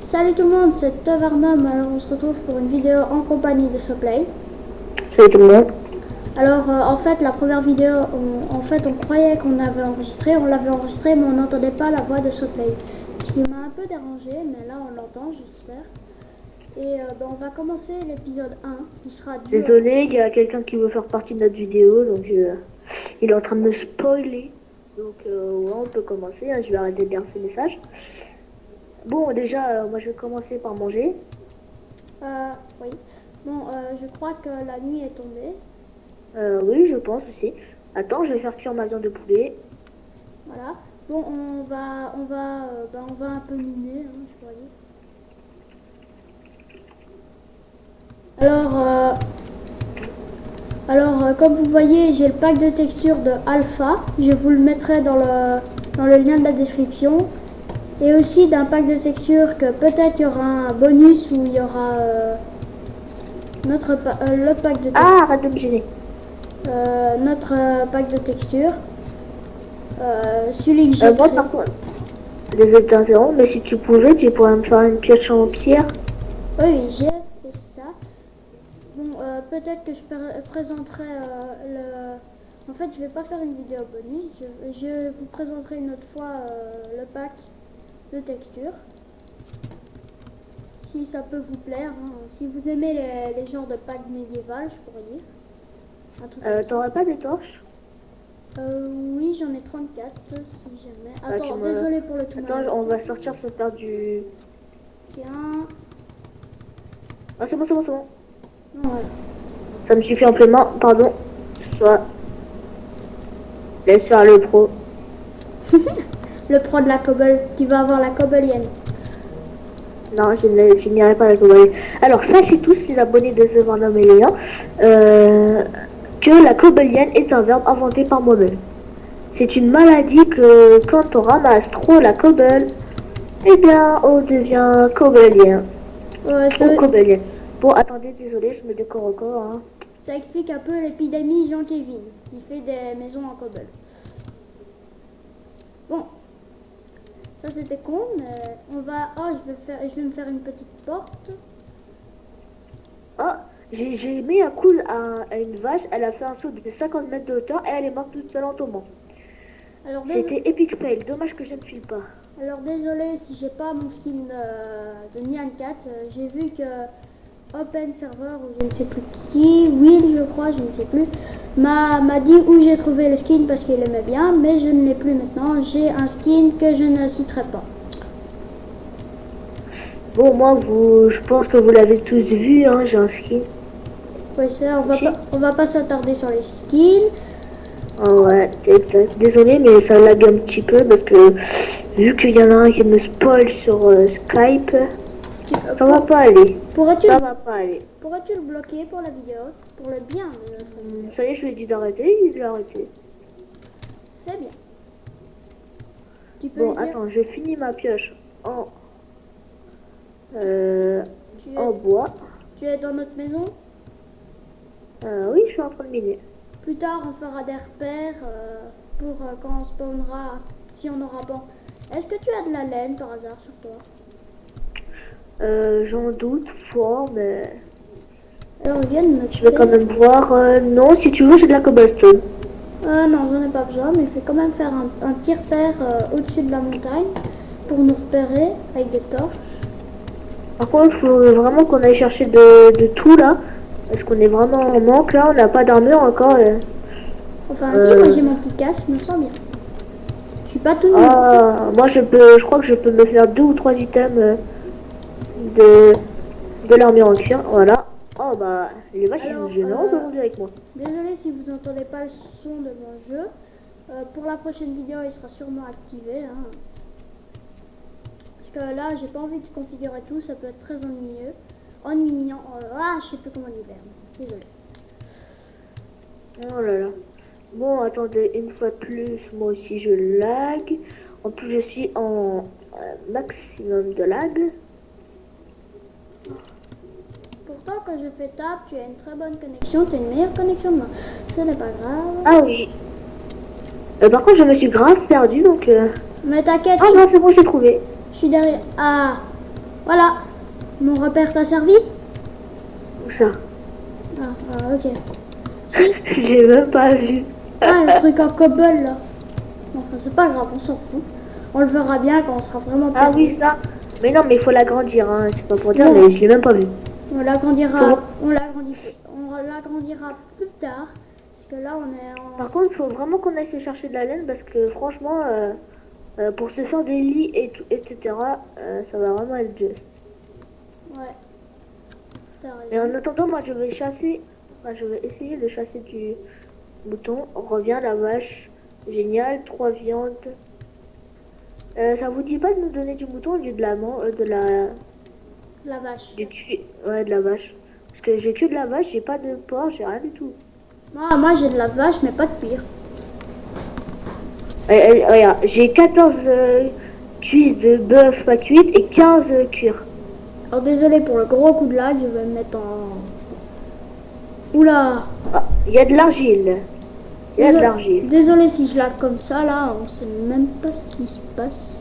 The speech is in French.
Salut tout le monde, c'est Tavernum. Alors on se retrouve pour une vidéo en compagnie de Soplay. Salut tout le monde. Alors en fait la première vidéo, on croyait qu'on avait enregistré, on l'avait enregistré mais on n'entendait pas la voix de Soplay. Ce qui m'a un peu dérangé, mais là on l'entend j'espère. Et on va commencer l'épisode 1 qui sera dur. Désolé, il y a quelqu'un qui veut faire partie de notre vidéo, donc il est en train de me spoiler. Donc ouais, on peut commencer, hein, je vais arrêter de lire ces messages. Bon, déjà, moi je vais commencer par manger. Oui. Bon, je crois que la nuit est tombée. Oui, je pense aussi. Attends, je vais faire cuire ma viande de poulet. Voilà. Bon, on va un peu miner, hein, je croyais. Alors, comme vous voyez, j'ai le pack de textures de Alpha. Je vous le mettrai dans le lien de la description. Et aussi d'un pack de textures que peut-être il y aura un bonus où il y aura le pack de textures. Ah, arrête de me gêner. Notre pack de textures. Celui que j'ai moi par contre, désolé de t'interrompre, mais si tu pouvais, tu pourrais me faire une pioche en pierre. Oui, j'ai fait ça. Bon, peut-être que je présenterai En fait, je vais pas faire une vidéo bonus. Je vous présenterai une autre fois le pack de textures. Si ça peut vous plaire. Hein. Si vous aimez les genres de pack médiéval, je pourrais dire. T'aurais pas des torches? Oui, j'en ai 34 si jamais. Attends, désolé pour le tout. Attends, on va sortir se faire du... Tiens. Ah, c'est bon. Non, voilà. Ça me suffit amplement, pardon. Soit. Laisse faire le pro. Le pro de la cobble. Tu vas avoir la cobbleienne. Non, je n'irai pas la cobble. Alors, sachez tous, les abonnés de The Venom et Léa, que la cobbleienne est un verbe inventé par moi-même. C'est une maladie que quand on ramasse trop la cobble, eh bien, on devient cobblien. Ouais, Ou cobblien. Bon, attendez, désolé, je me décore encore. Hein. Ça explique un peu l'épidémie Jean-Kévin. Il fait des maisons en cobble. Bon. Ça c'était con, mais on va... Oh, je vais me faire une petite porte. Oh, j'ai mis un coup à une vache, elle a fait un saut de 50 mètres de hauteur et elle est morte toute seule en tombant. C'était epic fail, dommage que je ne file pas. Alors désolé si j'ai pas mon skin de Nyan 4, j'ai vu que Open Server ou je ne sais plus qui, Will je crois, je ne sais plus, m'a dit où j'ai trouvé le skin parce qu'il aimait bien, mais je ne l'ai plus maintenant, j'ai un skin que je ne citerai pas. Bon, moi, je pense que vous l'avez tous vu, hein, j'ai un skin. Oui, ça, on va pas s'attarder sur les skins. Oh ouais, exact. Désolé, mais ça lag un petit peu parce que vu qu'il y en a un qui me spoil sur Skype, ça va pas aller. Ça va pas aller. Pourrais-tu le bloquer pour la vidéo? Pour le bien de notre vidéo. Ça y est, je lui ai dit d'arrêter, il a arrêté. C'est bien. Tu peux bon, attends, je finis ma pioche en bois. Tu es dans notre maison? Oui, je suis en train de miner. Plus tard, on fera des repères pour quand on spawnera, si on aura bon. Est-ce que tu as de la laine par hasard sur toi? J'en doute fort, mais... Alors, viens de me... Je vais quand même voir... non, si tu veux, j'ai de la cobblestone. Non, j'en ai pas besoin, mais je vais quand même faire un petit repère au-dessus de la montagne pour nous repérer avec des torches. Par contre, il faut vraiment qu'on aille chercher de tout, là. Parce qu'on est vraiment en manque, là. On n'a pas d'armure encore. Enfin, si, moi j'ai mon petit casque, je me sens bien. Je suis pas tout nu. Moi, je crois que je peux me faire 2 ou 3 items de l'armure en cuir. Voilà. Oh, bah, les vaches, ils sont gênantes aujourd'hui avec moi. Désolé si vous entendez pas le son de mon jeu. Pour la prochaine vidéo, il sera sûrement activé. Hein. Parce que là, j'ai pas envie de configurer tout, ça peut être très ennuyeux. Ennuyant. Je sais plus comment dire. Désolé. Oh là là. Bon, attendez, une fois de plus, moi aussi je lag. En plus, je suis en maximum de lag. Pourtant, quand je fais tap, tu as une très bonne connexion, tu as une meilleure connexion de moi. Ce n'est pas grave. Ah oui. Par contre, je me suis grave perdu, donc... Mais t'inquiète. Ah non, c'est bon, j'ai trouvé. Je suis derrière. Ah. Voilà. Mon repère t'a servi? Où ça? Ok. Si. J'ai même pas vu. Ah, le truc en cobble là. Enfin, c'est pas grave, on s'en fout. On le verra bien quand on sera vraiment Ah perdu. oui, ça. Mais non, mais il faut l'agrandir, hein. C'est pas pour dire, Non. mais je l'ai même pas vu. On l'agrandira. On l'agrandira plus tard. Parce que là, on est en. Par contre, il faut vraiment qu'on aille se chercher de la laine parce que franchement, pour se faire des lits et tout, etc., ça va vraiment être juste. Ouais. T'as raison. Et en attendant, moi je vais chasser, je vais essayer de chasser du mouton. On revient la vache, génial, 3 viandes. Ça vous dit pas de nous donner du mouton au lieu de La vache. ouais, de la vache. Parce que j'ai que de la vache, j'ai pas de porc, j'ai rien du tout. Moi j'ai de la vache, mais pas de pire. Regarde, j'ai 14 cuisses de bœuf pas cuites et 15 cuirs. Alors désolé pour le gros coup de lag, je vais me mettre en. Oula. Ah, il y a de l'argile. Il y a de l'argile. Désolé si je lag comme ça là, on sait même pas ce qui se passe.